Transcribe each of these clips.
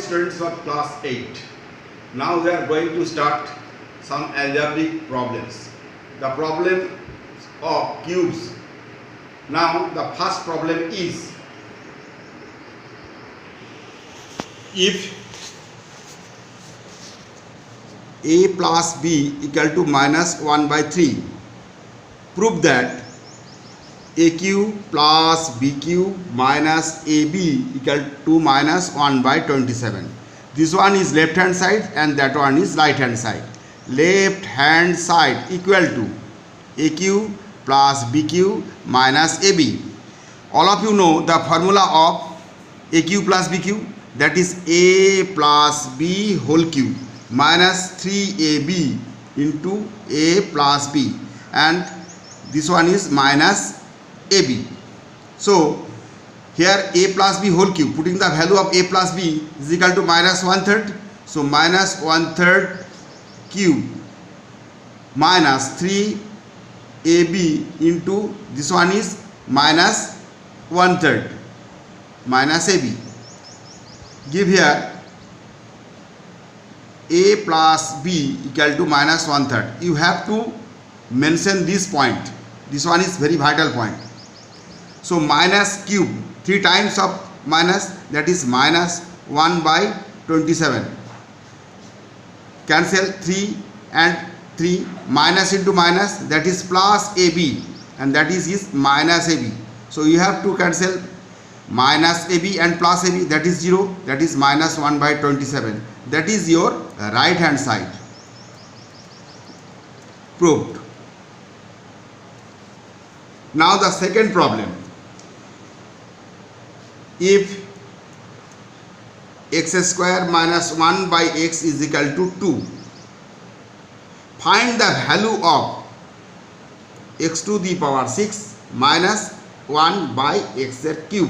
students of class 8. Now we are going to start some algebraic problems. The problem of cubes. Now the first problem is, if a plus b equal to minus 1 by 3, prove that a cube plus b cube minus ab equal to minus 1 by 27. This one is left hand side and that one is right hand side. Left hand side equal to a cube plus b cube minus ab. All of you know the formula of a cube plus b cube, that is a plus b whole cube minus 3ab into a plus b, and this one is minus ab. So here a plus b whole cube, putting the value of a plus b is equal to minus 1/3. So minus 1/3 cube minus 3ab into this one is minus 1/3 minus ab. Give here a plus b equal to minus 1/3. You have to mention this point. This one is very vital point. So minus cube, 3 times of minus, that is minus 1 by 27. Cancel 3 and 3, minus into minus, that is plus ab, and that is minus ab. So you have to cancel minus ab and plus ab, that is 0, that is minus 1 by 27. That is your right hand side. Proved. Now the second problem. If x square minus 1 by x is equal to 2, find the value of x to the power 6 minus 1 by x cube.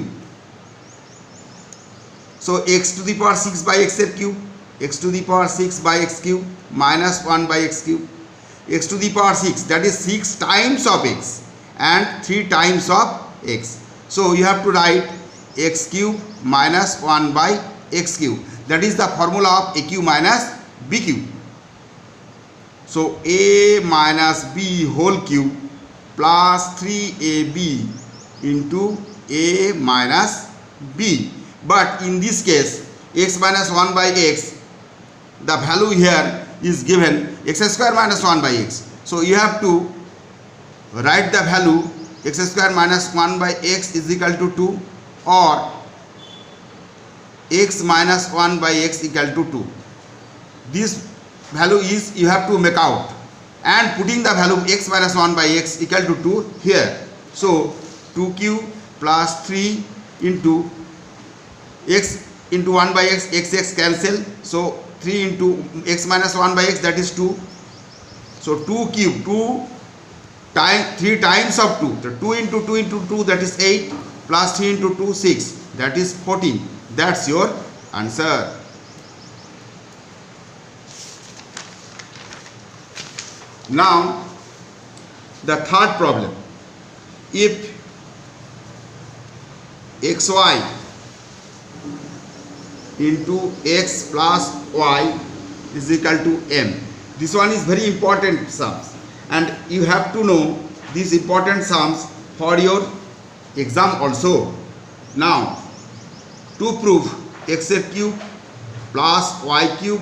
So x to the power 6 by x cube, x to the power 6 by x cube minus 1 by x cube, x to the power 6, that is 6 times of x and 3 times of x. So you have to write x cube minus 1 by x cube. That is the formula of a cube minus b cube. So a minus b whole cube plus 3ab into a minus b. But in this case, x minus 1 by x, the value here is given x square minus 1 by x. So you have to write the value x square minus 1 by x is equal to 2, or x minus 1 by x equal to 2. This value is you have to make out, and putting the value x minus 1 by x equal to 2 here. So 2 cube plus 3 into x into 1 by x, x cancel. So 3 into x minus 1 by x, that is 2. So 2 cube, 3 times of 2. So 2 into 2 into 2, that is 8, plus 3 into 2, 6, that is 14. That's your answer. Now the third problem. If xy into x plus y is equal to m. This one is very important sums, and you have to know these important sums for your exam also. Now to prove x cube plus y cube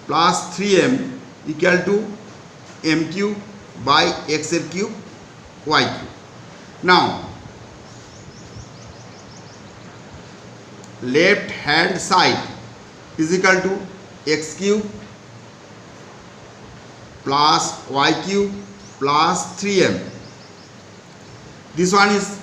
plus 3m equal to m cube by x cube y cube. Now left hand side is equal to x cube plus y cube plus 3m. This one is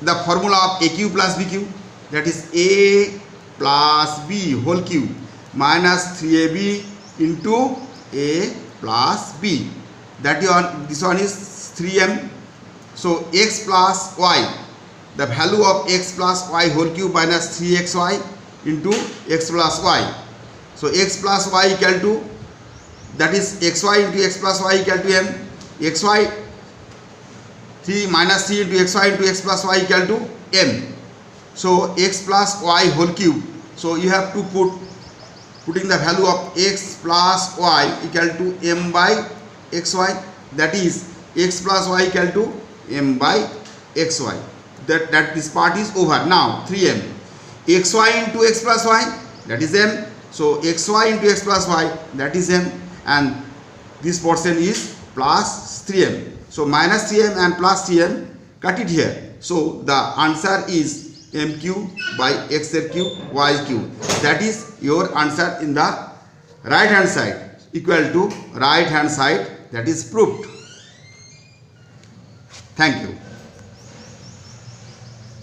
the formula of a cube plus b cube, that is a plus b whole cube minus 3ab into a plus b. This one is 3m. So x plus y, the value of x plus y whole cube minus 3xy into x plus y. So x plus y equal to, that is xy into x plus y equal to m. Xy 3 minus 3 into xy into x plus y equal to m. So x plus y whole cube. So you have to putting the value of x plus y equal to m by xy, that is x plus y equal to m by xy. That this part is over. Now 3m, xy into x plus y, that is m. So xy into x plus y, that is m, and this portion is plus 3m. So minus 3m and plus 3m, cut it here. So the answer is mq by xz cube y cube. That is your answer in the right hand side, equal to right hand side, that is proved. Thank you.